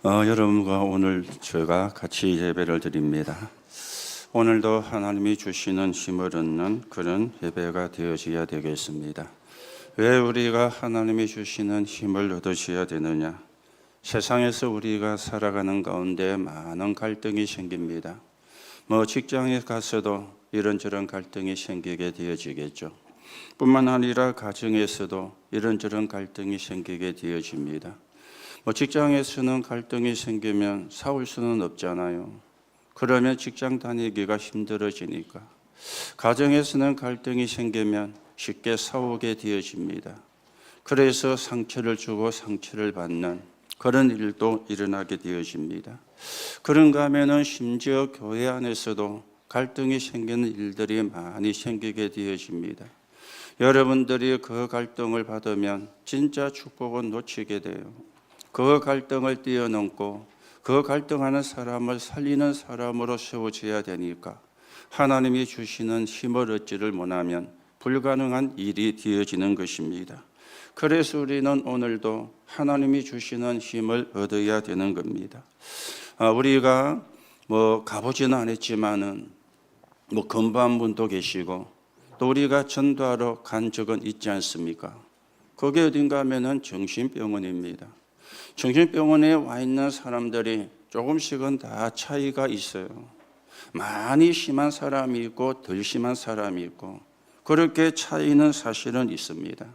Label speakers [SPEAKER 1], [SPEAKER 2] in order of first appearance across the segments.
[SPEAKER 1] 여러분과 오늘 저희가 같이 예배를 드립니다. 오늘도 하나님이 주시는 힘을 얻는 그런 예배가 되어져야 되겠습니다. 왜 우리가 하나님이 주시는 힘을 얻으셔야 되느냐? 세상에서 우리가 살아가는 가운데 많은 갈등이 생깁니다. 직장에 가서도 이런저런 갈등이 생기게 되어지겠죠. 뿐만 아니라 가정에서도 이런저런 갈등이 생기게 되어집니다. 직장에서는 갈등이 생기면 싸울 수는 없잖아요. 그러면 직장 다니기가 힘들어지니까. 가정에서는 갈등이 생기면 쉽게 싸우게 되어집니다. 그래서 상처를 주고 상처를 받는 그런 일도 일어나게 되어집니다. 그런가 하면은 심지어 교회 안에서도 갈등이 생기는 일들이 많이 생기게 되어집니다. 여러분들이 그 갈등을 받으면 진짜 축복은 놓치게 돼요. 그 갈등을 뛰어넘고 그 갈등하는 사람을 살리는 사람으로 세워져야 되니까 하나님이 주시는 힘을 얻지를 못하면 불가능한 일이 되어지는 것입니다. 그래서 우리는 오늘도 하나님이 주시는 힘을 얻어야 되는 겁니다. 우리가 가보지는 않았지만은 건반 분도 계시고 또 우리가 전도하러 간 적은 있지 않습니까? 거기 어딘가 하면은 정신병원입니다. 정신병원에 와 있는 사람들이 조금씩은 다 차이가 있어요. 많이 심한 사람이 있고 덜 심한 사람이 있고 그렇게 차이는 사실은 있습니다.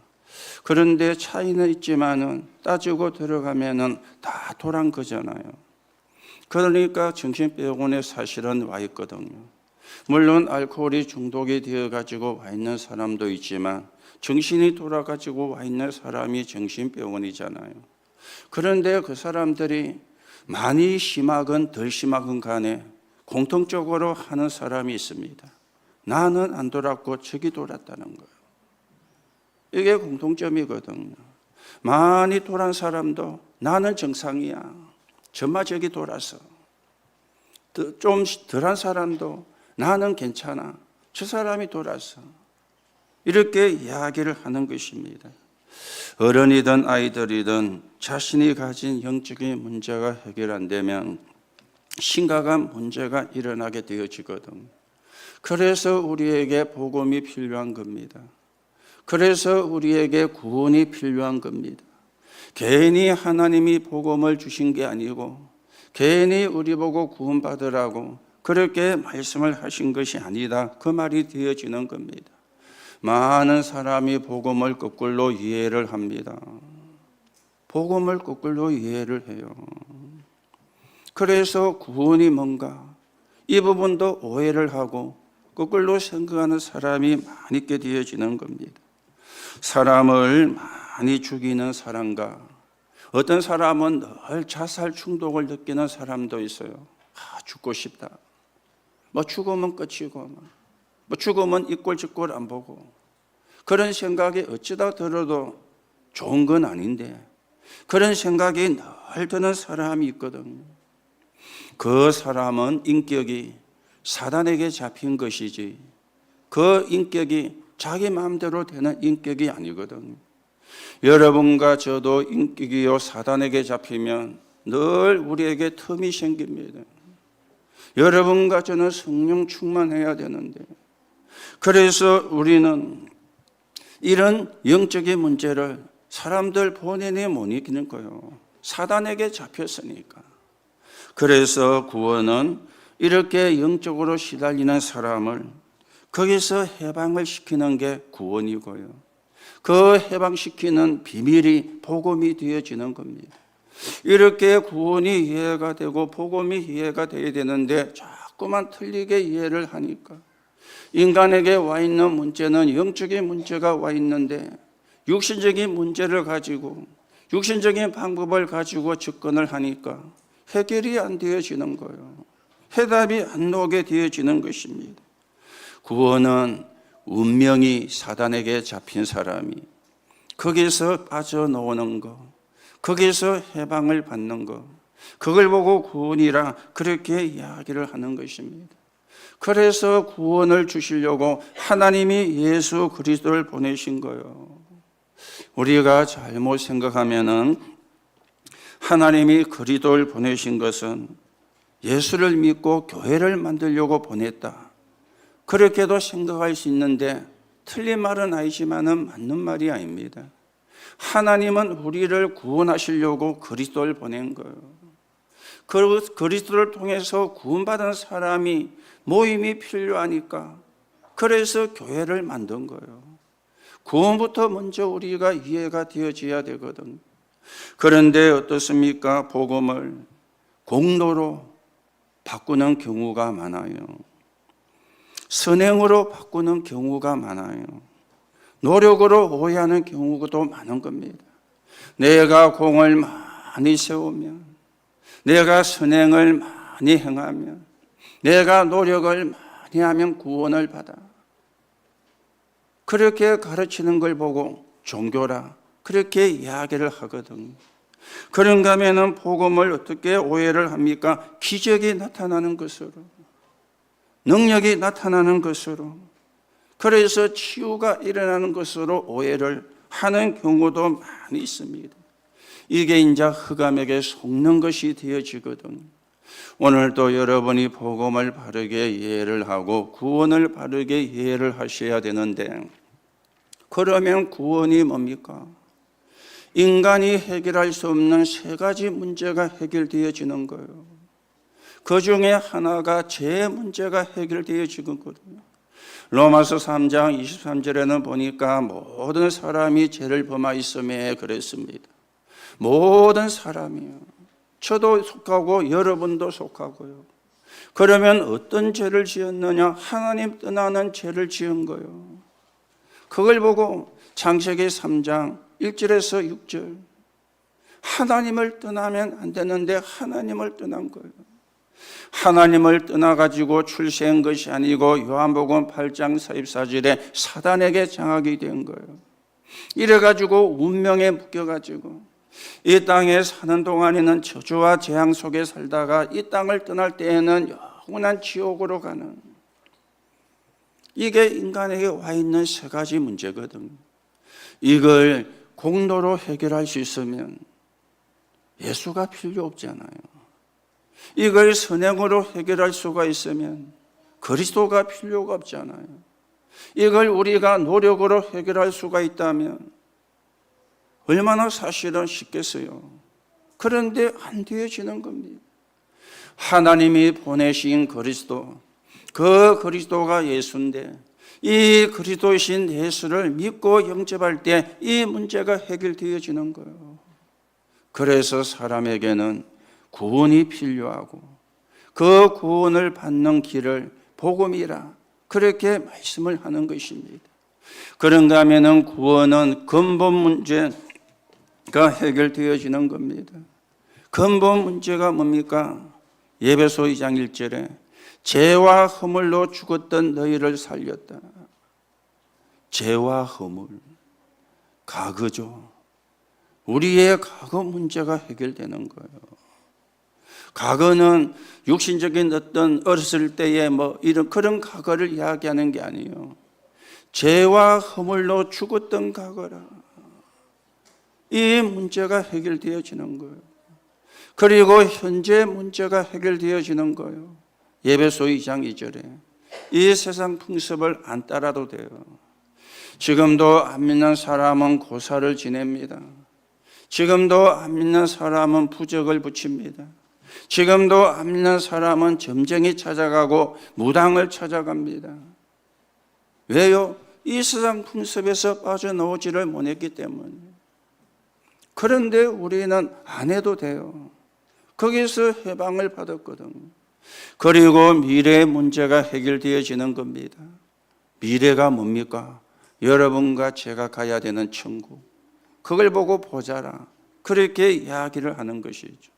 [SPEAKER 1] 그런데 차이는 있지만은 따지고 들어가면은 다 도란 거잖아요. 그러니까 정신병원에 사실은 와 있거든요. 물론 알코올이 중독이 되어가지고 와 있는 사람도 있지만 정신이 돌아가지고 와 있는 사람이 정신병원이잖아요. 그런데 그 사람들이 많이 심하건 덜 심하건 간에 공통적으로 하는 사람이 있습니다. 나는 안 돌았고 저기 돌았다는 거예요. 이게 공통점이거든요. 많이 돌아온 사람도 나는 정상이야. 저마 저기 돌아서. 좀 덜한 사람도 나는 괜찮아. 저 사람이 돌아서. 이렇게 이야기를 하는 것입니다. 어른이든 아이들이든 자신이 가진 영적인 문제가 해결 안 되면 심각한 문제가 일어나게 되어지거든요. 그래서 우리에게 복음이 필요한 겁니다. 그래서 우리에게 구원이 필요한 겁니다. 괜히 하나님이 복음을 주신 게 아니고 괜히 우리 보고 구원받으라고 그렇게 말씀을 하신 것이 아니다. 그 말이 되어지는 겁니다. 많은 사람이 복음을 거꾸로 이해를 합니다. 복음을 거꾸로 이해를 해요. 그래서 구원이 뭔가 이 부분도 오해를 하고 거꾸로 생각하는 사람이 많이 있게 되어지는 겁니다. 사람을 많이 죽이는 사람과 어떤 사람은 늘 자살 충동을 느끼는 사람도 있어요. 죽고 싶다. 죽으면 끝이고 죽으면 이꼴저꼴 안 보고 그런 생각이 어쩌다 들어도 좋은 건 아닌데 그런 생각이 늘 드는 사람이 있거든요. 그 사람은 인격이 사단에게 잡힌 것이지 그 인격이 자기 마음대로 되는 인격이 아니거든요. 여러분과 저도 인격이요 사단에게 잡히면 늘 우리에게 틈이 생깁니다. 여러분과 저는 성령 충만해야 되는데 그래서 우리는 이런 영적인 문제를 사람들 본인이 못 이기는 거예요. 사단에게 잡혔으니까. 그래서 구원은 이렇게 영적으로 시달리는 사람을 거기서 해방을 시키는 게 구원이고요. 그 해방시키는 비밀이 복음이 되어지는 겁니다. 이렇게 구원이 이해가 되고 복음이 이해가 되어야 되는데 자꾸만 틀리게 이해를 하니까 인간에게 와 있는 문제는 영적인 문제가 와 있는데 육신적인 문제를 가지고 육신적인 방법을 가지고 접근을 하니까 해결이 안 되어지는 거예요. 해답이 안 나오게 되어지는 것입니다. 구원은 운명이 사단에게 잡힌 사람이 거기서 빠져나오는 거, 거기서 해방을 받는 거, 그걸 보고 구원이라 그렇게 이야기를 하는 것입니다. 그래서 구원을 주시려고 하나님이 예수 그리스도를 보내신 거예요. 우리가 잘못 생각하면은 하나님이 그리스도를 보내신 것은 예수를 믿고 교회를 만들려고 보냈다. 그렇게도 생각할 수 있는데 틀린 말은 아니지만은 맞는 말이 아닙니다. 하나님은 우리를 구원하시려고 그리스도를 보낸 거예요. 그리스도를 통해서 구원받은 사람이 모임이 필요하니까 그래서 교회를 만든 거예요. 구원부터 먼저 우리가 이해가 되어져야 되거든요. 그런데 어떻습니까? 복음을 공로로 바꾸는 경우가 많아요. 선행으로 바꾸는 경우가 많아요. 노력으로 오해하는 경우도 많은 겁니다. 내가 공을 많이 세우면, 내가 선행을 많이 행하면, 내가 노력을 많이 하면 구원을 받아. 그렇게 가르치는 걸 보고 종교라 그렇게 이야기를 하거든요. 그런가 하면은 복음을 어떻게 오해를 합니까? 기적이 나타나는 것으로, 능력이 나타나는 것으로, 그래서 치유가 일어나는 것으로 오해를 하는 경우도 많이 있습니다. 이게 이제 흑암에게 속는 것이 되어지거든요. 오늘도 여러분이 복음을 바르게 이해를 하고 구원을 바르게 이해를 하셔야 되는데, 그러면 구원이 뭡니까? 인간이 해결할 수 없는 세 가지 문제가 해결되어지는 거예요. 그 중에 하나가 죄 문제가 해결되어지거든요. 로마서 3장 23절에는 보니까 모든 사람이 죄를 범하였음에 그랬습니다. 모든 사람이요. 저도 속하고 여러분도 속하고요. 그러면 어떤 죄를 지었느냐? 하나님 떠나는 죄를 지은 거예요. 그걸 보고 창세기 3장 1절에서 6절, 하나님을 떠나면 안 되는데 하나님을 떠난 거예요. 하나님을 떠나가지고 출세한 것이 아니고 요한복음 8장 44절에 사단에게 장악이 된 거예요. 이래가지고 운명에 묶여가지고 이 땅에 사는 동안에는 저주와 재앙 속에 살다가 이 땅을 떠날 때에는 영원한 지옥으로 가는, 이게 인간에게 와 있는 세 가지 문제거든요. 이걸 공로로 해결할 수 있으면 예수가 필요 없잖아요. 이걸 선행으로 해결할 수가 있으면 그리스도가 필요가 없잖아요. 이걸 우리가 노력으로 해결할 수가 있다면 얼마나 사실은 쉽겠어요. 그런데 안 되어지는 겁니다. 하나님이 보내신 그리스도, 그 그리스도가 예수인데 이 그리스도이신 예수를 믿고 영접할 때 이 문제가 해결되어지는 거예요. 그래서 사람에게는 구원이 필요하고 그 구원을 받는 길을 복음이라 그렇게 말씀을 하는 것입니다. 그런가 하면은 구원은 근본 문제가 해결되어지는 겁니다. 근본 문제가 뭡니까? 에베소 2장 1절에 죄와 허물로 죽었던 너희를 살렸다. 죄와 허물, 과거죠. 우리의 과거 문제가 해결되는 거예요. 과거는 육신적인 어떤 어렸을 때의 이런 그런 과거를 이야기하는 게 아니에요. 죄와 허물로 죽었던 과거라. 이 문제가 해결되어지는 거예요. 그리고 현재 문제가 해결되어지는 거예요. 에베소 2장 2절에 이 세상 풍습을 안 따라도 돼요. 지금도 안 믿는 사람은 고사를 지냅니다. 지금도 안 믿는 사람은 부적을 붙입니다. 지금도 안 믿는 사람은 점쟁이 찾아가고 무당을 찾아갑니다. 왜요? 이 세상 풍습에서 빠져나오지를 못했기 때문에. 그런데 우리는 안 해도 돼요. 거기서 해방을 받았거든요. 그리고 미래의 문제가 해결되어지는 겁니다. 미래가 뭡니까? 여러분과 제가 가야 되는 천국. 그걸 보고 보자라. 그렇게 이야기를 하는 것이죠.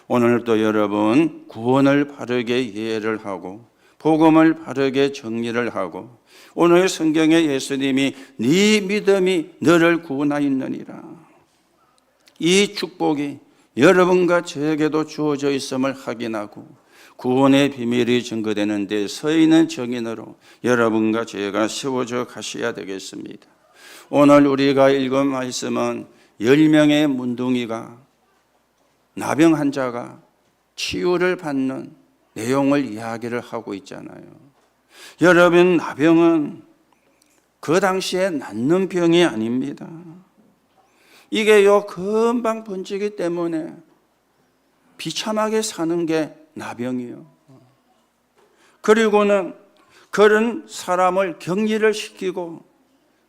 [SPEAKER 1] 오늘도 여러분 구원을 바르게 이해를 하고 복음을 바르게 정리를 하고 오늘 성경에 예수님이 네 믿음이 너를 구원하였느니라. 이 축복이 여러분과 저에게도 주어져 있음을 확인하고 구원의 비밀이 증거되는 데 서 있는 정인으로 여러분과 제가 세워져 가셔야 되겠습니다. 오늘 우리가 읽은 말씀은 10명의 문둥이가 나병 환자가 치유를 받는 내용을 이야기를 하고 있잖아요. 여러분, 나병은 그 당시에 낫는 병이 아닙니다. 이게요, 금방 번지기 때문에 비참하게 사는 게 나병이요. 그리고는 그런 사람을 격리를 시키고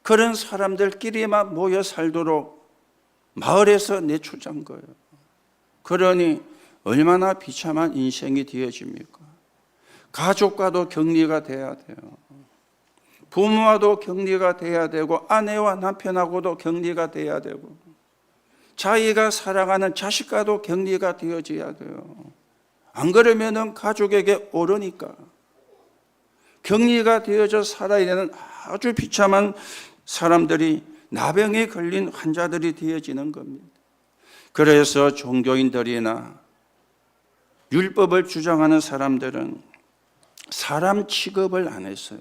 [SPEAKER 1] 그런 사람들끼리만 모여 살도록 마을에서 내쫓은 거예요. 그러니 얼마나 비참한 인생이 되어집니까? 가족과도 격리가 돼야 돼요. 부모와도 격리가 돼야 되고 아내와 남편하고도 격리가 돼야 되고 자기가 사랑하는 자식과도 격리가 되어져야 돼요. 안 그러면은 가족에게 오르니까 격리가 되어져 살아야 되는 아주 비참한 사람들이 나병에 걸린 환자들이 되어지는 겁니다. 그래서 종교인들이나 율법을 주장하는 사람들은 사람 취급을 안 했어요.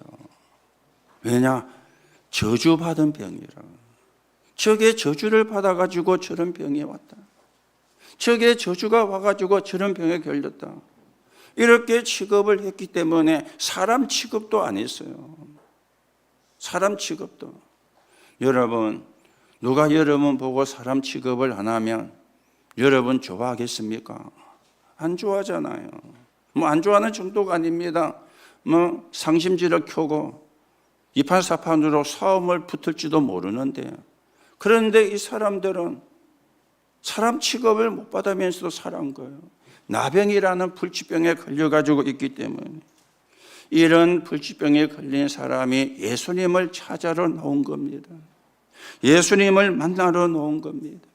[SPEAKER 1] 왜냐? 저주받은 병이라. 저게 저주를 받아가지고 저런 병이 왔다. 저게 저주가 와가지고 저런 병에 걸렸다. 이렇게 취급을 했기 때문에 사람 취급도 안 했어요. 사람 취급도. 여러분, 누가 여러분 보고 사람 취급을 안 하면 여러분 좋아하겠습니까? 안 좋아하잖아요. 안 좋아하는 정도가 아닙니다. 상심지를 켜고 이판사판으로 싸움을 붙을지도 모르는데, 그런데 이 사람들은 사람 취급을 못 받으면서도 살아온 거예요. 나병이라는 불치병에 걸려가지고 있기 때문에. 이런 불치병에 걸린 사람이 예수님을 찾아러 나온 겁니다. 예수님을 만나러 나온 겁니다.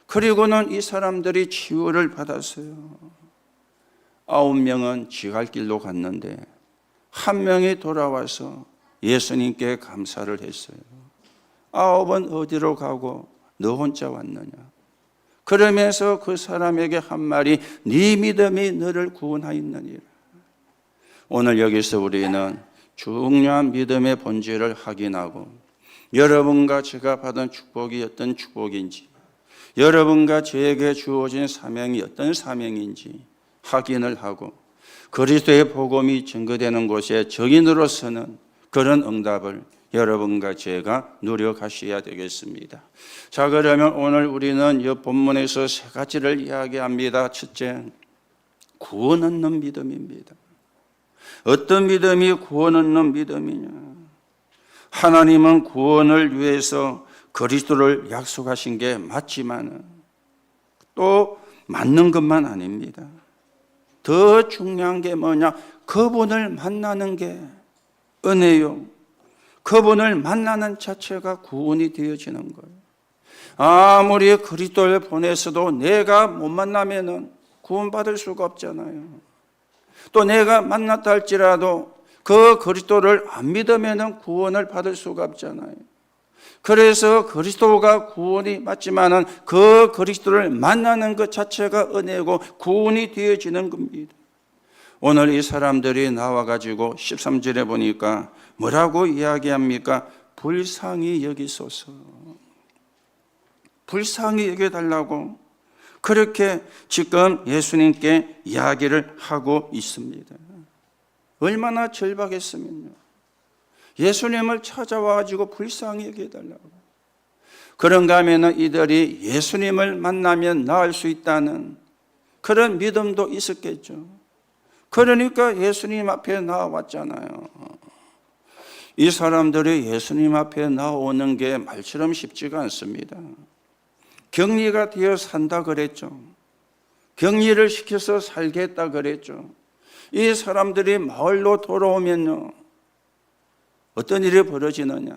[SPEAKER 1] 그리고는 이 사람들이 치유를 받았어요. 9명은 지갈 길로 갔는데 1명이 돌아와서 예수님께 감사를 했어요. 9은 어디로 가고 너 혼자 왔느냐? 그러면서 그 사람에게 한 말이 네 믿음이 너를 구원하였느니라. 오늘 여기서 우리는 중요한 믿음의 본질을 확인하고 여러분과 제가 받은 축복이 어떤 축복인지, 여러분과 저에게 주어진 사명이 어떤 사명인지 확인을 하고 그리스도의 복음이 증거되는 곳에 증인으로서는 그런 응답을 여러분과 제가 누려가셔야 되겠습니다. 자, 그러면 오늘 우리는 이 본문에서 세 가지를 이야기합니다. 첫째, 구원 얻는 믿음입니다. 어떤 믿음이 구원 얻는 믿음이냐? 하나님은 구원을 위해서 그리스도를 약속하신 게 맞지만 또 맞는 것만 아닙니다. 더 중요한 게 뭐냐? 그분을 만나는 게 은혜요. 그분을 만나는 자체가 구원이 되어지는 거예요. 아무리 그리스도를 보내서도 내가 못 만나면은 구원받을 수가 없잖아요. 또 내가 만났다 할지라도 그 그리스도를 안 믿으면은 구원을 받을 수가 없잖아요. 그래서 그리스도가 구원이 맞지만은 그 그리스도를 만나는 것 자체가 은혜고 구원이 되어지는 겁니다. 오늘 이 사람들이 나와가지고 13절에 보니까 뭐라고 이야기합니까? 불쌍히 여기소서. 불쌍히 여겨달라고 그렇게 지금 예수님께 이야기를 하고 있습니다. 얼마나 절박했으면요. 예수님을 찾아와가지고 불쌍히 여겨달라고. 그런가 하면 이들이 예수님을 만나면 나을 수 있다는 그런 믿음도 있었겠죠. 그러니까 예수님 앞에 나와왔잖아요. 이 사람들이 예수님 앞에 나오는 게 말처럼 쉽지가 않습니다. 격리가 되어 산다 그랬죠. 격리를 시켜서 살겠다 그랬죠. 이 사람들이 마을로 돌아오면요, 어떤 일이 벌어지느냐?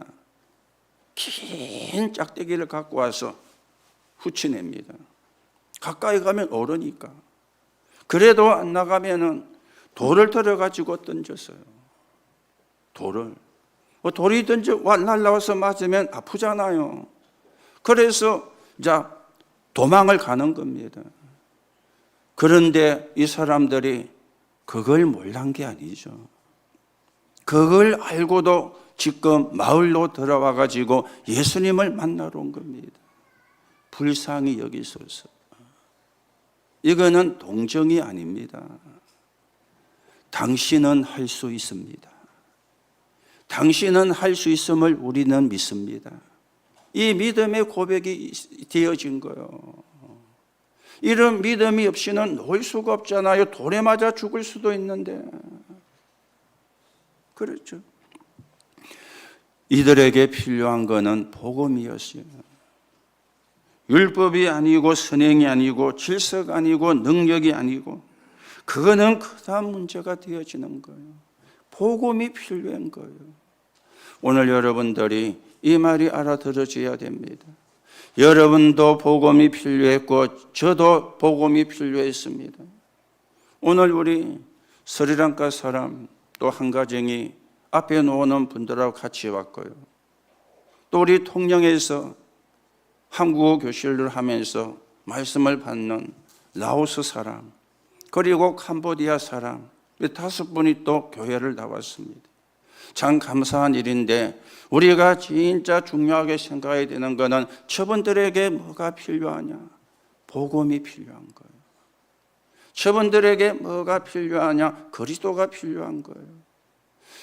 [SPEAKER 1] 긴 짝대기를 갖고 와서 후치냅니다. 가까이 가면 오르니까. 그래도 안 나가면은 돌을 들어가지고 던졌어요. 돌이 날라와서 맞으면 아프잖아요. 그래서 도망을 가는 겁니다. 그런데 이 사람들이 그걸 몰란 게 아니죠. 그걸 알고도 지금 마을로 들어와 가지고 예수님을 만나러 온 겁니다. 불쌍히 여기소서. 이거는 동정이 아닙니다. 당신은 할 수 있습니다. 당신은 할 수 있음을 우리는 믿습니다. 이 믿음의 고백이 되어진 거예요. 이런 믿음이 없이는 놓을 수가 없잖아요. 돌에 맞아 죽을 수도 있는데. 그렇죠. 이들에게 필요한 것은 복음이었어요. 율법이 아니고 선행이 아니고 질서가 아니고 능력이 아니고, 그거는 그다음 문제가 되어지는 거예요. 복음이 필요한 거예요. 오늘 여러분들이 이 말이 알아들어져야 됩니다. 여러분도 복음이 필요했고 저도 복음이 필요했습니다. 오늘 우리 스리랑카 사람 또 한 가정이 앞에 놓는 분들하고 같이 왔고요. 또 우리 통영에서 한국어 교실을 하면서 말씀을 받는 라오스 사람, 그리고 캄보디아 사람, 5분이 또 교회를 나왔습니다. 참 감사한 일인데, 우리가 진짜 중요하게 생각해야 되는 것은 저분들에게 뭐가 필요하냐? 복음이 필요한 거예요. 저분들에게 뭐가 필요하냐? 그리스도가 필요한 거예요.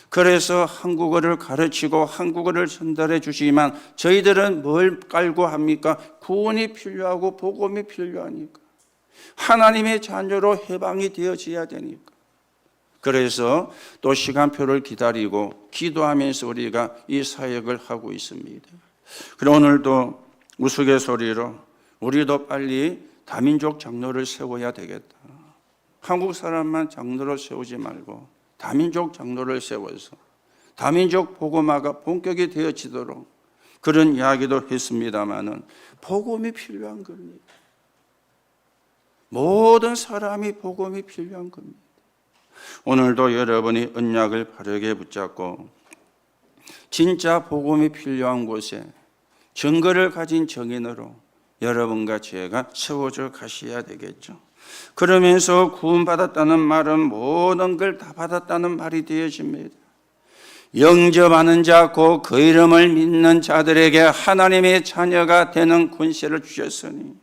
[SPEAKER 1] 그래서 한국어를 가르치고 한국어를 전달해 주시지만 저희들은 뭘 깔고 합니까? 구원이 필요하고 복음이 필요하니까. 하나님의 자녀로 해방이 되어져야 되니까. 그래서 또 시간표를 기다리고 기도하면서 우리가 이 사역을 하고 있습니다. 그리고 오늘도 우스갯소리로 우리도 빨리 다민족 장로를 세워야 되겠다. 한국 사람만 장로를 세우지 말고 다민족 장로를 세워서 다민족 복음화가 본격이 되어지도록 그런 이야기도 했습니다마는 복음이 필요한 겁니다. 모든 사람이 복음이 필요한 겁니다. 오늘도 여러분이 언약을 바르게 붙잡고 진짜 복음이 필요한 곳에 증거를 가진 정인으로 여러분과 제가 세워져 가셔야 되겠죠. 그러면서 구원받았다는 말은 모든 걸 다 받았다는 말이 되어집니다. 영접하는 자 곧 그 이름을 믿는 자들에게 하나님의 자녀가 되는 권세를 주셨으니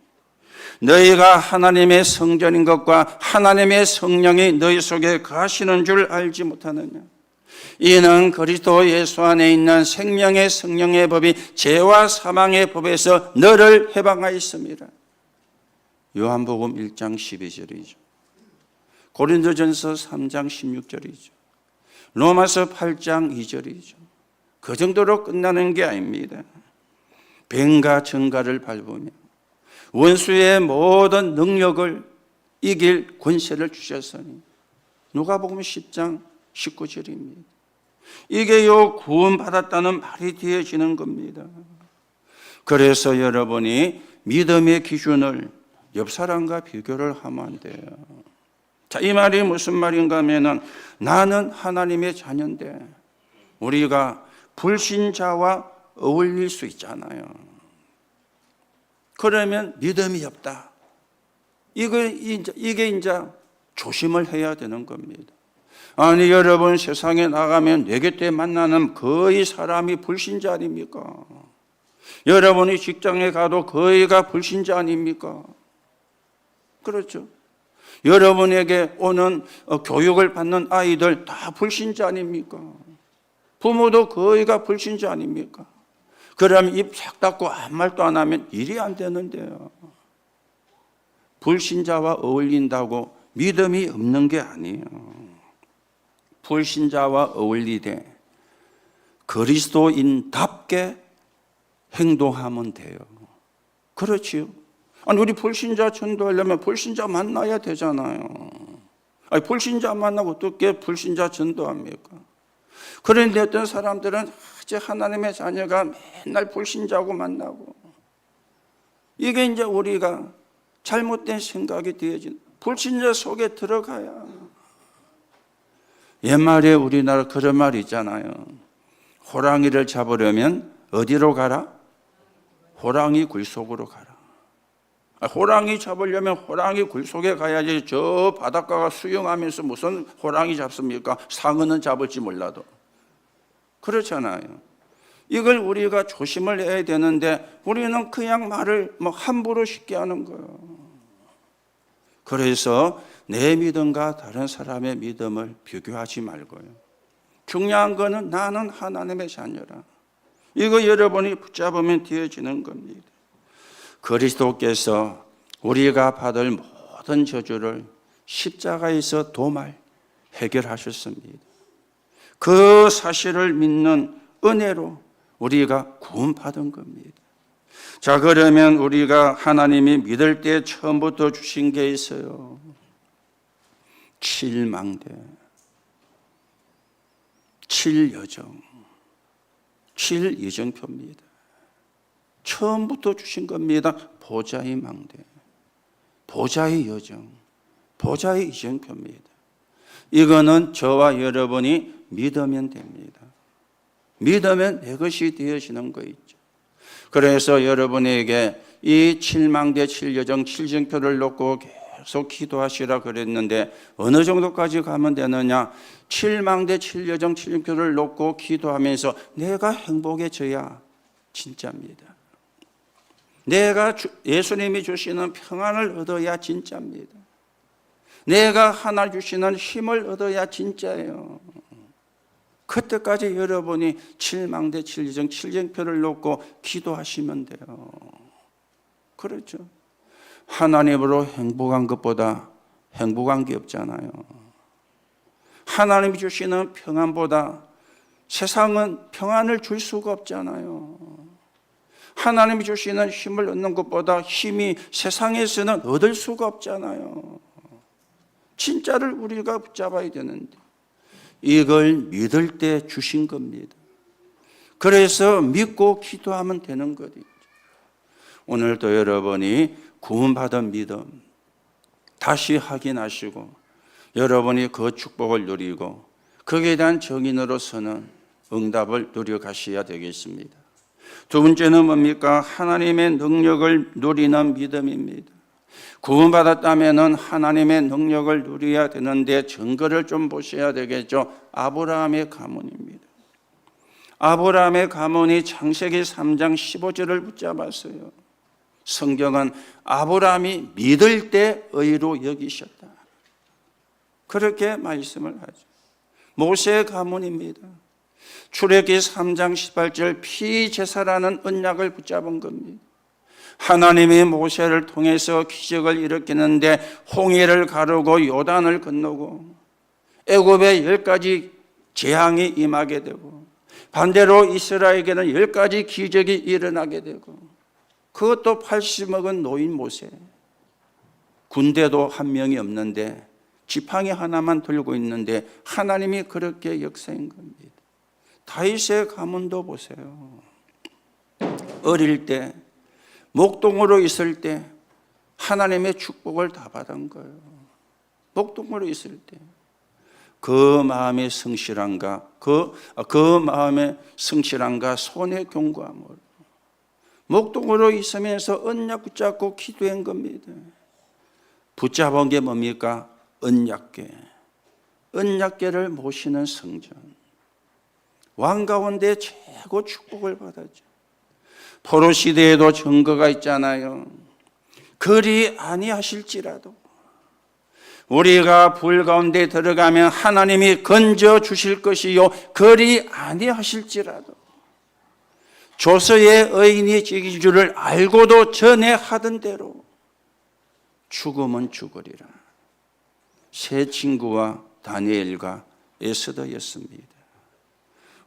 [SPEAKER 1] 너희가 하나님의 성전인 것과 하나님의 성령이 너희 속에 거하시는 줄 알지 못하느냐. 이는 그리스도 예수 안에 있는 생명의 성령의 법이 죄와 사망의 법에서 너를 해방하였습니다. 요한복음 1장 12절이죠. 고린도전서 3장 16절이죠. 로마서 8장 2절이죠. 그 정도로 끝나는 게 아닙니다. 뱀과 정갈을 밟으며 원수의 모든 능력을 이길 권세를 주셨으니 누가복음 10장 19절입니다. 이게 구원받았다는 말이 되어지는 겁니다. 그래서 여러분이 믿음의 기준을 옆 사람과 비교를 하면 안 돼요. 자, 이 말이 무슨 말인가 하면은 나는 하나님의 자녀인데 우리가 불신자와 어울릴 수 있잖아요. 그러면 믿음이 없다. 이게 이제 조심을 해야 되는 겁니다. 아니 여러분 세상에 나가면 내 곁에 만나는 거의 사람이 불신자 아닙니까? 여러분이 직장에 가도 거의가 불신자 아닙니까? 그렇죠. 여러분에게 오는 교육을 받는 아이들 다 불신자 아닙니까? 부모도 거의가 불신자 아닙니까? 그러면 입 싹 닫고 아무 말도 안 하면 일이 안 되는데요. 불신자와 어울린다고 믿음이 없는 게 아니에요. 불신자와 어울리되 그리스도인답게 행동하면 돼요. 그렇지요. 아니 우리 불신자 전도하려면 불신자 만나야 되잖아요. 아니 불신자 만나고 어떻게 불신자 전도합니까? 그런데 어떤 사람들은 이제 하나님의 자녀가 맨날 불신자하고 만나고, 이게 이제 우리가 잘못된 생각이 되어진, 불신자 속에 들어가야. 옛말에 우리나라 그런 말이 있잖아요. 호랑이를 잡으려면 어디로 가라? 호랑이 굴 속으로 가라. 호랑이 잡으려면 호랑이 굴 속에 가야지. 저 바닷가가 수영하면서 무슨 호랑이 잡습니까? 상어는 잡을지 몰라도. 그렇잖아요. 이걸 우리가 조심을 해야 되는데 우리는 그냥 말을 함부로 쉽게 하는 거예요. 그래서 내 믿음과 다른 사람의 믿음을 비교하지 말고요. 중요한 거는 나는 하나님의 자녀라. 이거 여러분이 붙잡으면 되어지는 겁니다. 그리스도께서 우리가 받을 모든 저주를 십자가에서 도말 해결하셨습니다. 그 사실을 믿는 은혜로 우리가 구원받은 겁니다. 자, 그러면 우리가 하나님이 믿을 때 처음부터 주신 게 있어요. 칠망대, 칠여정, 칠이정표입니다. 처음부터 주신 겁니다. 보좌의 망대, 보좌의 여정, 보좌의 이정표입니다. 이거는 저와 여러분이 믿으면 됩니다. 믿으면 내 것이 되어지는 거 있죠. 그래서 여러분에게 이 칠망대, 칠여정, 칠정표를 놓고 계속 기도하시라 그랬는데 어느 정도까지 가면 되느냐? 칠망대, 칠여정, 칠정표를 놓고 기도하면서 내가 행복해져야 진짜입니다. 내가 예수님이 주시는 평안을 얻어야 진짜입니다. 내가 하나 주시는 힘을 얻어야 진짜예요. 그때까지 여러분이 칠망대, 칠여정, 칠정표를 놓고 기도하시면 돼요. 그렇죠. 하나님으로 행복한 것보다 행복한 게 없잖아요. 하나님이 주시는 평안보다 세상은 평안을 줄 수가 없잖아요. 하나님이 주시는 힘을 얻는 것보다 힘이 세상에서는 얻을 수가 없잖아요. 진짜를 우리가 붙잡아야 되는데 이걸 믿을 때 주신 겁니다. 그래서 믿고 기도하면 되는 거죠. 오늘도 여러분이 구원받은 믿음 다시 확인하시고 여러분이 그 축복을 누리고 거기에 대한 정인으로서는 응답을 누려가셔야 되겠습니다. 두 번째는 뭡니까? 하나님의 능력을 누리는 믿음입니다. 구원받았다면 하나님의 능력을 누려야 되는데 증거를 좀 보셔야 되겠죠. 아브라함의 가문입니다. 아브라함의 가문이 창세기 3장 15절을 붙잡았어요. 성경은 아브라함이 믿을 때 의로 여기셨다. 그렇게 말씀을 하죠. 모세의 가문입니다. 출애굽기 3장 18절 피제사라는 언약을 붙잡은 겁니다. 하나님이 모세를 통해서 기적을 일으키는데 홍해를 가르고 요단을 건너고 애굽에 10가지 재앙이 임하게 되고 반대로 이스라엘에게는 10가지 기적이 일어나게 되고 그것도 80 먹은 노인 모세, 군대도 한 명이 없는데 지팡이 하나만 들고 있는데 하나님이 그렇게 역사한 겁니다. 다윗의 가문도 보세요. 어릴 때 목동으로 있을 때 하나님의 축복을 다 받은 거예요. 목동으로 있을 때 그 마음의 성실함과 그 마음의 성실함과 손의 경고함으로 목동으로 있으면서 언약 붙잡고 기도한 겁니다. 붙잡은 게 뭡니까? 언약궤. 언약궤를 모시는 성전. 왕 가운데 최고 축복을 받았죠. 포로 시대에도 증거가 있잖아요. 그리 아니하실지라도 우리가 불 가운데 들어가면 하나님이 건져 주실 것이요 그리 아니하실지라도 조서의 의인이 지길 줄을 알고도 전에 하던 대로 죽으면 죽으리라. 세 친구와 다니엘과 에스더였습니다.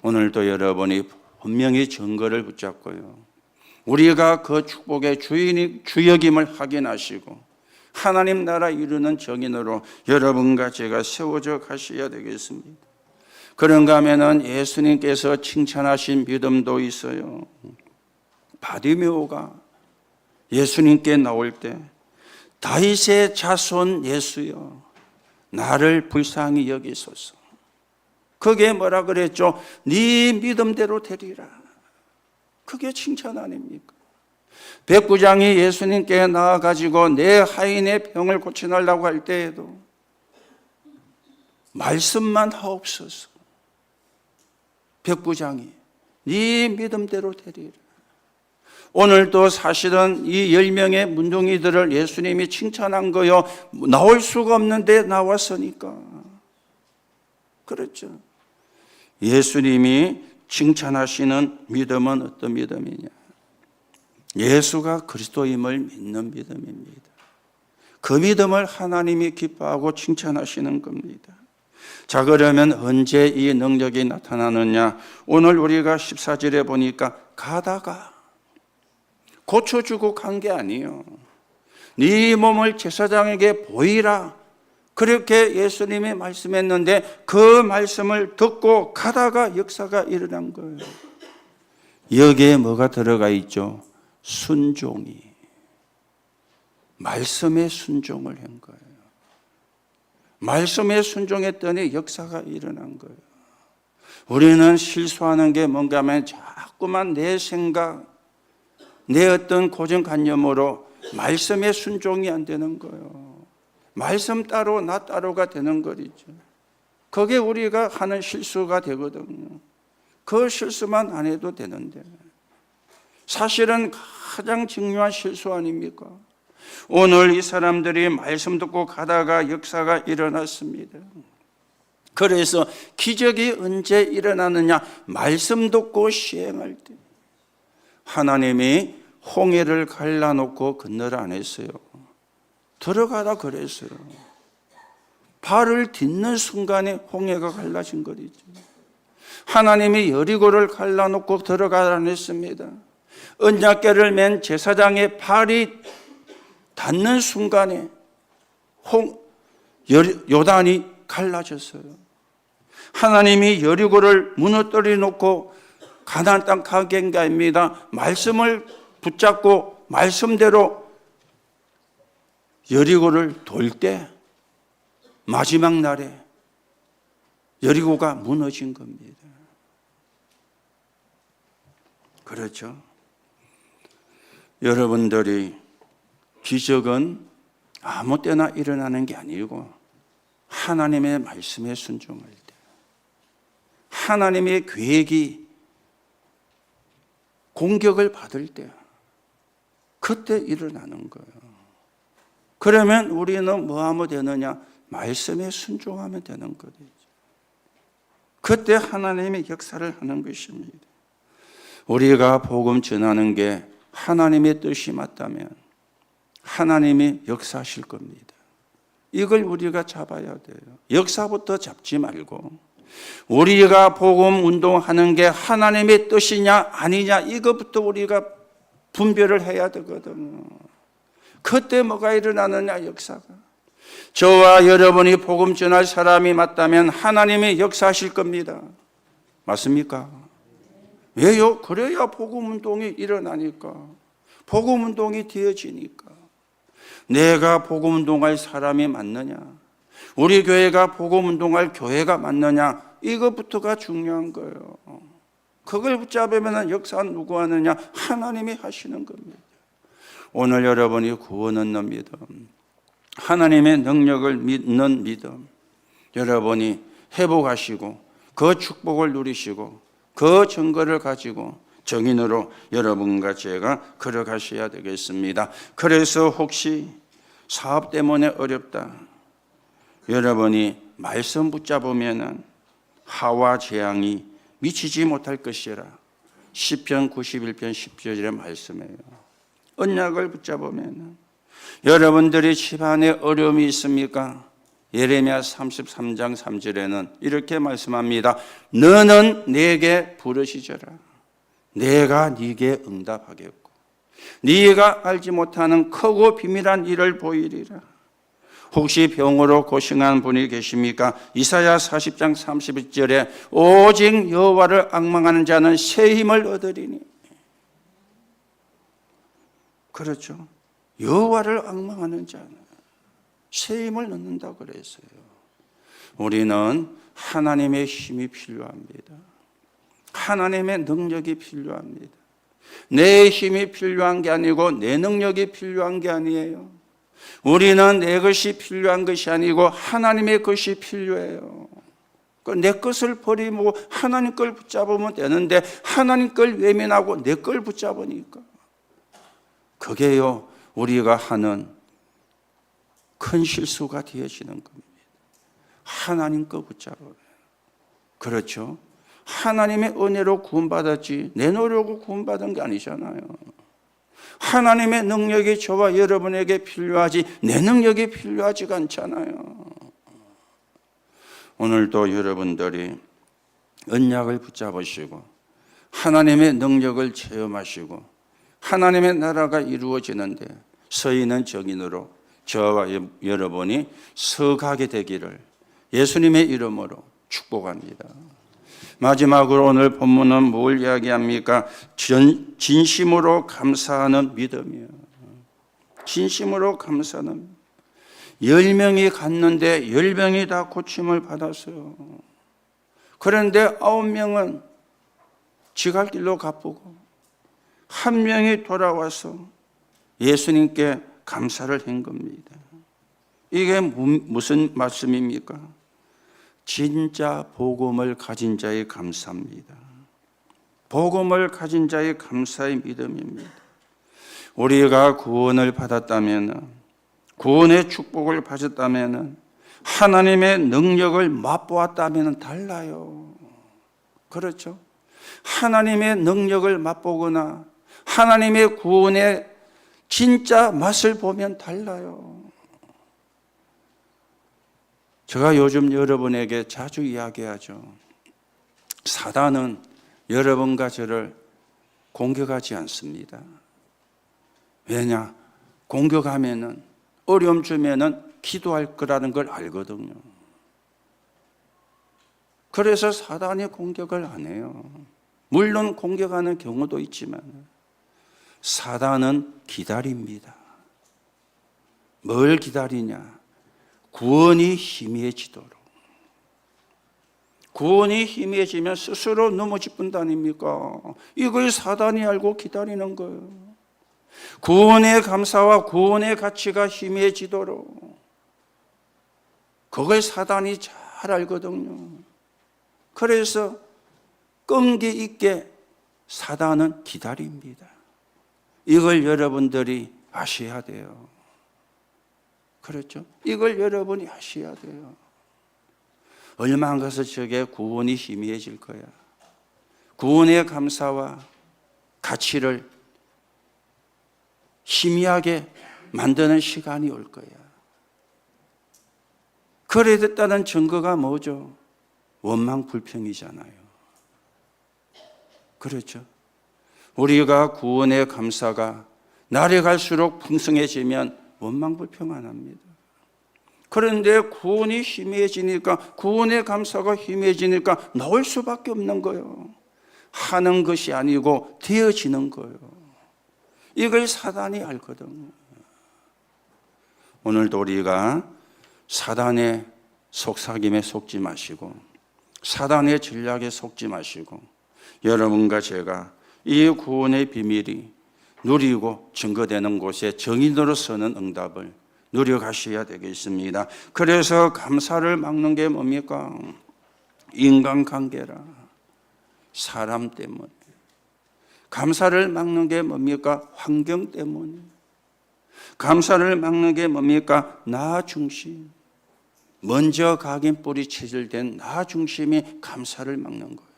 [SPEAKER 1] 오늘도 여러분이 분명히 증거를 붙잡고요. 우리가 그 축복의 주역임을 확인하시고 하나님 나라 이루는 정인으로 여러분과 제가 세워져 가셔야 되겠습니다. 그런가 하면은 예수님께서 칭찬하신 믿음도 있어요. 바디메오가 예수님께 나올 때 다윗의 자손 예수여 나를 불쌍히 여기소서. 그게 뭐라 그랬죠? 네 믿음대로 되리라. 그게 칭찬 아닙니까? 백부장이 예수님께 나와가지고 내 하인의 병을 고쳐달라고 할 때에도 말씀만 하옵소서. 백부장이 네 믿음대로 되리라. 오늘도 사실은 이 10명의 문둥이들을 예수님이 칭찬한 거요. 나올 수가 없는데 나왔으니까. 그렇죠. 예수님이 칭찬하시는 믿음은 어떤 믿음이냐? 예수가 그리스도임을 믿는 믿음입니다. 그 믿음을 하나님이 기뻐하고 칭찬하시는 겁니다. 자, 그러면 언제 이 능력이 나타나느냐? 오늘 우리가 14절에 보니까 가다가 고쳐주고 간 게 아니에요. 네 몸을 제사장에게 보이라. 그렇게 예수님이 말씀했는데 그 말씀을 듣고 가다가 역사가 일어난 거예요. 여기에 뭐가 들어가 있죠? 순종이. 말씀에 순종을 한 거예요. 말씀에 순종했더니 역사가 일어난 거예요. 우리는 실수하는 게 뭔가 하면 자꾸만 내 생각, 내 어떤 고정관념으로 말씀에 순종이 안 되는 거예요. 말씀 따로 나 따로가 되는 거죠. 그게 우리가 하는 실수가 되거든요. 그 실수만 안 해도 되는데 사실은 가장 중요한 실수 아닙니까? 오늘 이 사람들이 말씀 듣고 가다가 역사가 일어났습니다. 그래서 기적이 언제 일어나느냐? 말씀 듣고 시행할 때. 하나님이 홍해를 갈라놓고 건너라 안 했어요. 들어가라 그랬어요. 발을 딛는 순간에 홍해가 갈라진 거죠. 하나님이 여리고를 갈라놓고 들어가라 안 했습니다. 언약궤를 맨 제사장의 발이 닿는 순간에 요단이 갈라졌어요. 하나님이 여리고를 무너뜨려 놓고 가나안 땅 가게 한 게 아닙니다. 말씀을 붙잡고 말씀대로 여리고를 돌 때 마지막 날에 여리고가 무너진 겁니다. 그렇죠? 여러분들이 기적은 아무 때나 일어나는 게 아니고 하나님의 말씀에 순종할 때, 하나님의 계획이 공격을 받을 때, 그때 일어나는 거예요. 그러면 우리는 뭐 하면 되느냐? 말씀에 순종하면 되는 거죠. 그때 하나님의 역사를 하는 것입니다. 우리가 복음 전하는 게 하나님의 뜻이 맞다면 하나님이 역사하실 겁니다. 이걸 우리가 잡아야 돼요. 역사부터 잡지 말고 우리가 복음 운동하는 게 하나님의 뜻이냐 아니냐 이것부터 우리가 분별을 해야 되거든요. 그때 뭐가 일어나느냐? 역사가. 저와 여러분이 복음 전할 사람이 맞다면 하나님이 역사하실 겁니다. 맞습니까? 왜요? 그래야 복음 운동이 일어나니까. 복음 운동이 되어지니까. 내가 복음 운동할 사람이 맞느냐? 우리 교회가 복음 운동할 교회가 맞느냐? 이것부터가 중요한 거예요. 그걸 붙잡으면 역사는 누구 하느냐? 하나님이 하시는 겁니다. 오늘 여러분이 구원 얻는 믿음, 하나님의 능력을 믿는 믿음, 여러분이 회복하시고 그 축복을 누리시고 그 증거를 가지고 정인으로 여러분과 제가 걸어가셔야 되겠습니다. 그래서 혹시 사업 때문에 어렵다, 여러분이 말씀 붙잡으면 하와 재앙이 미치지 못할 것이라. 시편 91편 10절의 말씀이에요. 언약을 붙잡으면 여러분들이 집안에 어려움이 있습니까? 예레미야 33장 3절에는 이렇게 말씀합니다. 너는 내게 부르짖어라. 내가 네게 응답하겠고 네가 알지 못하는 크고 비밀한 일을 보이리라. 혹시 병으로 고생한 분이 계십니까? 이사야 40장 31절에 오직 여호와를 앙망하는 자는 새 힘을 얻으리니. 그렇죠. 여호와를 앙망하는 자는 새 힘을 얻는다고 그랬어요. 우리는 하나님의 힘이 필요합니다. 하나님의 능력이 필요합니다. 내 힘이 필요한 게 아니고 내 능력이 필요한 게 아니에요. 우리는 내 것이 필요한 것이 아니고 하나님의 것이 필요해요. 내 것을 버리고 하나님 걸 붙잡으면 되는데 하나님 걸 외면하고 내 걸 붙잡으니까 그게요, 우리가 하는 큰 실수가 되어지는 겁니다. 하나님 거 붙잡아요. 그렇죠? 하나님의 은혜로 구원받았지 내 노력으로 구원받은 게 아니잖아요. 하나님의 능력이 저와 여러분에게 필요하지 내 능력이 필요하지가 않잖아요. 오늘도 여러분들이 언약을 붙잡으시고 하나님의 능력을 체험하시고 하나님의 나라가 이루어지는데 서 있는 증인으로 저와 여러분이 서가게 되기를 예수님의 이름으로 축복합니다. 마지막으로 오늘 본문은 뭘 이야기합니까? 진심으로 감사하는 믿음이에요. 진심으로 감사하는 10명이 갔는데 10명이 다 고침을 받았어요. 그런데 9명은 지갈 길로 가쁘고 한 명이 돌아와서 예수님께 감사를 한 겁니다. 이게 무슨 말씀입니까? 진짜 복음을 가진 자의 감사입니다. 복음을 가진 자의 감사의 믿음입니다. 우리가 구원을 받았다면, 구원의 축복을 받았다면, 하나님의 능력을 맛보았다면 달라요. 그렇죠? 하나님의 능력을 맛보거나 하나님의 구원의 진짜 맛을 보면 달라요. 제가 요즘 여러분에게 자주 이야기하죠. 사단은 여러분과 저를 공격하지 않습니다. 왜냐? 공격하면은 어려움 주면은 기도할 거라는 걸 알거든요. 그래서 사단이 공격을 안 해요. 물론 공격하는 경우도 있지만 사단은 기다립니다. 뭘 기다리냐? 구원이 희미해지도록. 구원이 희미해지면 스스로 넘어질 아닙니까? 이걸 사단이 알고 기다리는 거예요. 구원의 감사와 구원의 가치가 희미해지도록. 그걸 사단이 잘 알거든요. 그래서 끈기 있게 사단은 기다립니다. 이걸 여러분들이 아셔야 돼요. 그렇죠? 이걸 여러분이 아셔야 돼요. 얼마 안 가서 저게 구원이 희미해질 거야. 구원의 감사와 가치를 희미하게 만드는 시간이 올 거야. 그래 됐다는 증거가 뭐죠? 원망 불평이잖아요. 그렇죠? 우리가 구원의 감사가 날이 갈수록 풍성해지면 원망 불평 안 합니다. 그런데 구원이 희미해지니까, 구원의 감사가 희미해지니까 나올 수밖에 없는 거예요. 하는 것이 아니고 되어지는 거예요. 이걸 사단이 알거든요. 오늘도 우리가 사단의 속삭임에 속지 마시고 사단의 전략에 속지 마시고 여러분과 제가 이 구원의 비밀이 누리고 증거되는 곳에 정인으로 서는 응답을 누려가셔야 되겠습니다. 그래서 감사를 막는 게 뭡니까? 인간관계라. 사람 때문에. 감사를 막는 게 뭡니까? 환경 때문에. 감사를 막는 게 뭡니까? 나 중심. 먼저 각인 뿌리 체질된 나 중심이 감사를 막는 거예요.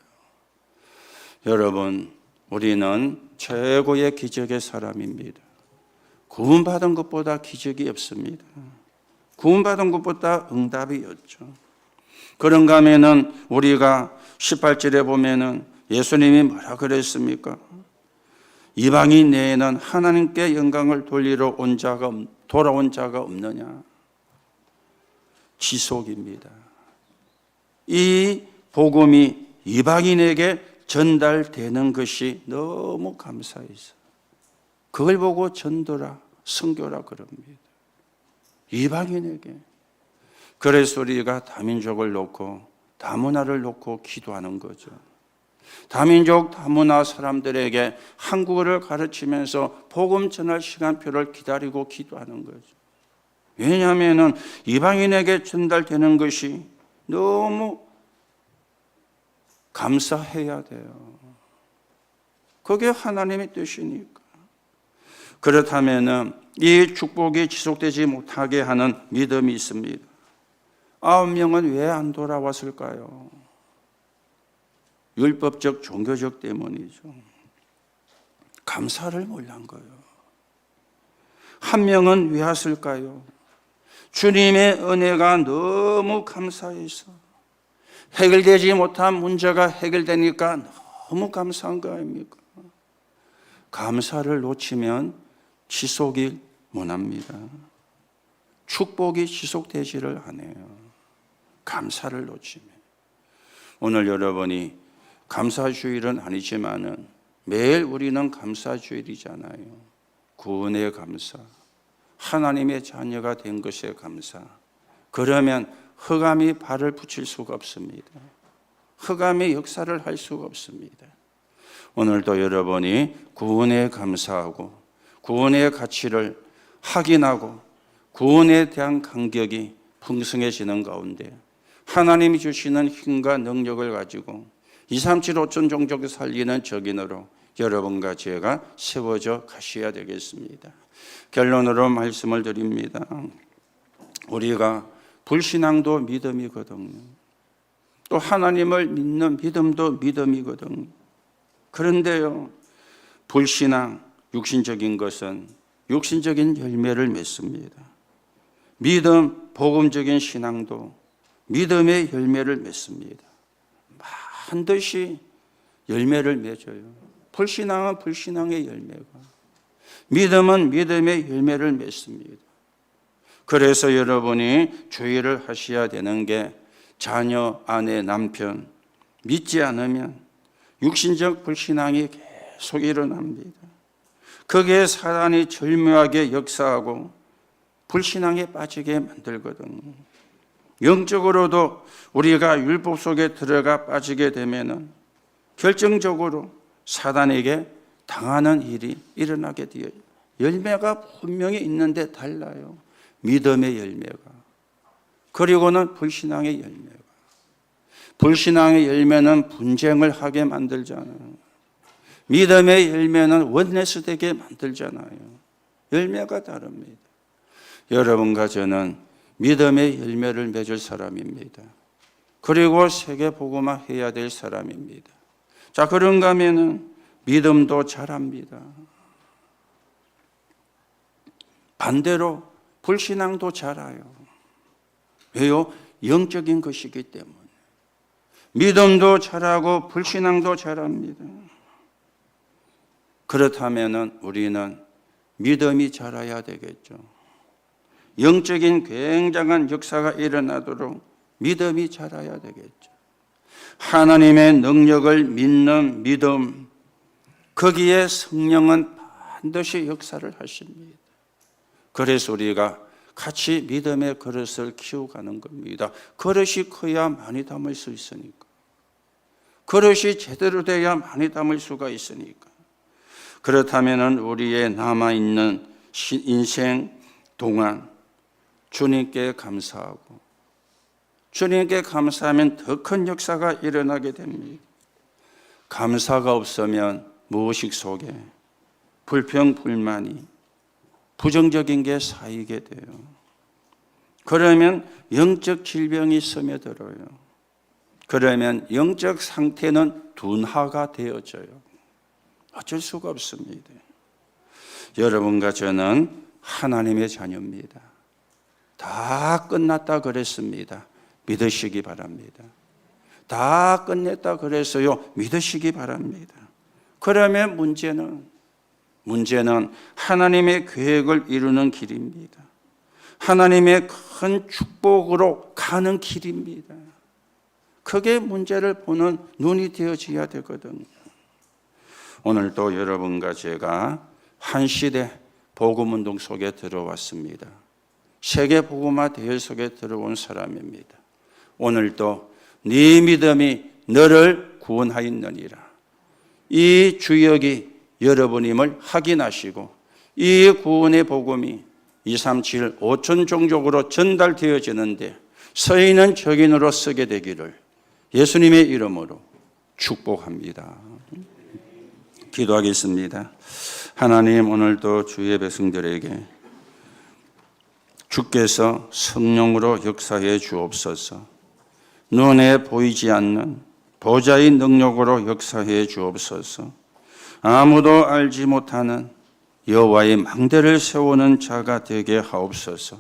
[SPEAKER 1] 여러분, 우리는 최고의 기적의 사람입니다. 구원받은 것보다 기적이 없습니다. 구원받은 것보다 응답이 없죠. 그런가 하면은 우리가 18절에 보면은 예수님이 뭐라 그랬습니까? 이방인 내에는 하나님께 영광을 돌아온 자가 없느냐? 지속입니다. 이 복음이 이방인에게 전달되는 것이 너무 감사해서 그걸 보고 전도라, 선교라 그럽니다. 이방인에게. 그래서 우리가 다민족을 놓고 다문화를 놓고 기도하는 거죠. 다민족 다문화 사람들에게 한국어를 가르치면서 복음 전할 시간표를 기다리고 기도하는 거죠. 왜냐하면 이방인에게 전달되는 것이 너무 감사해야 돼요. 그게 하나님의 뜻이니까. 그렇다면 이 축복이 지속되지 못하게 하는 믿음이 있습니다. 9명은 왜 안 돌아왔을까요? 율법적 종교적 때문이죠. 감사를 몰란 거예요. 1명은 왜 왔을까요? 주님의 은혜가 너무 감사해서 해결되지 못한 문제가 해결되니까 너무 감사한 거 아닙니까? 감사를 놓치면 지속이 못합니다. 축복이 지속되지를 않아요. 감사를 놓치면. 오늘 여러분이 감사주일은 아니지만은 매일 우리는 감사주일이잖아요. 구원의 감사, 하나님의 자녀가 된 것에 감사. 그러면 흑암이 발을 붙일 수가 없습니다. 흑암의 역사를 할 수가 없습니다. 오늘도 여러분이 구원에 감사하고 구원의 가치를 확인하고 구원에 대한 감격이 풍성해지는 가운데 하나님이 주시는 힘과 능력을 가지고 237 5천 종족을 살리는 적인으로 여러분과 제가 세워져 가셔야 되겠습니다. 결론으로 말씀을 드립니다. 우리가 불신앙도 믿음이거든요. 또 하나님을 믿는 믿음도 믿음이거든요. 그런데요, 불신앙, 육신적인 것은 육신적인 열매를 맺습니다. 믿음, 복음적인 신앙도 믿음의 열매를 맺습니다. 반드시 열매를 맺어요. 불신앙은 불신앙의 열매가, 믿음은 믿음의 열매를 맺습니다. 그래서 여러분이 주의를 하셔야 되는 게 자녀, 아내, 남편 믿지 않으면 육신적 불신앙이 계속 일어납니다. 거기에 사단이 절묘하게 역사하고 불신앙에 빠지게 만들거든요. 영적으로도 우리가 율법 속에 들어가 빠지게 되면은 결정적으로 사단에게 당하는 일이 일어나게 되어요. 열매가 분명히 있는데 달라요. 믿음의 열매가. 그리고는 불신앙의 열매가. 불신앙의 열매는 분쟁을 하게 만들잖아요. 믿음의 열매는 원내스 되게 만들잖아요. 열매가 다릅니다. 여러분과 저는 믿음의 열매를 맺을 사람입니다. 그리고 세계복음화 해야 될 사람입니다. 자, 그런가 하면은 믿음도 자랍니다. 반대로 불신앙도 자라요. 왜요? 영적인 것이기 때문에. 믿음도 자라고 불신앙도 자랍니다. 그렇다면 우리는 믿음이 자라야 되겠죠. 영적인 굉장한 역사가 일어나도록 믿음이 자라야 되겠죠. 하나님의 능력을 믿는 믿음, 거기에 성령은 반드시 역사를 하십니다. 그래서 우리가 같이 믿음의 그릇을 키워가는 겁니다. 그릇이 커야 많이 담을 수 있으니까. 그릇이 제대로 돼야 많이 담을 수가 있으니까. 그렇다면 우리의 남아있는 인생 동안 주님께 감사하고 주님께 감사하면 더 큰 역사가 일어나게 됩니다. 감사가 없으면 무의식 속에 불평, 불만이 부정적인 게 쌓이게 돼요. 그러면 영적 질병이 스며들어요. 그러면 영적 상태는 둔화가 되어져요. 어쩔 수가 없습니다. 여러분과 저는 하나님의 자녀입니다. 다 끝났다 그랬습니다. 믿으시기 바랍니다. 다 끝냈다 그래서요, 믿으시기 바랍니다. 그러면 문제는 하나님의 계획을 이루는 길입니다. 하나님의 큰 축복으로 가는 길입니다. 그게 문제를 보는 눈이 되어져야 되거든요. 오늘도 여러분과 제가 한 시대 복음운동 속에 들어왔습니다. 세계 복음화 대회 속에 들어온 사람입니다. 오늘도 네 믿음이 너를 구원하였느니라. 이 주역이 여러분임을 확인하시고 이 구원의 복음이 237 5천 종족으로 전달되어지는데 서 있는 적인으로 쓰게 되기를 예수님의 이름으로 축복합니다. 기도하겠습니다. 하나님, 오늘도 주의 백성들에게 주께서 성령으로 역사해 주옵소서. 눈에 보이지 않는 보좌의 능력으로 역사해 주옵소서. 아무도 알지 못하는 여호와의 망대를 세우는 자가 되게 하옵소서.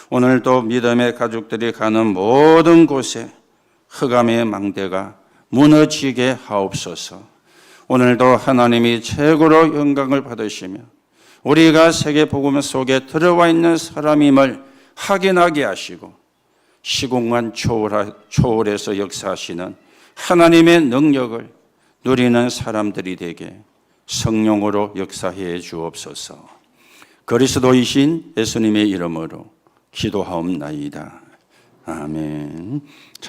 [SPEAKER 1] 오늘도 믿음의 가족들이 가는 모든 곳에 흑암의 망대가 무너지게 하옵소서. 오늘도 하나님이 최고로 영광을 받으시며 우리가 세계복음 속에 들어와 있는 사람임을 확인하게 하시고 시공간 초월해서 역사하시는 하나님의 능력을 누리는 사람들이 되게 성령으로 역사해 주옵소서. 그리스도이신 예수님의 이름으로 기도하옵나이다. 아멘.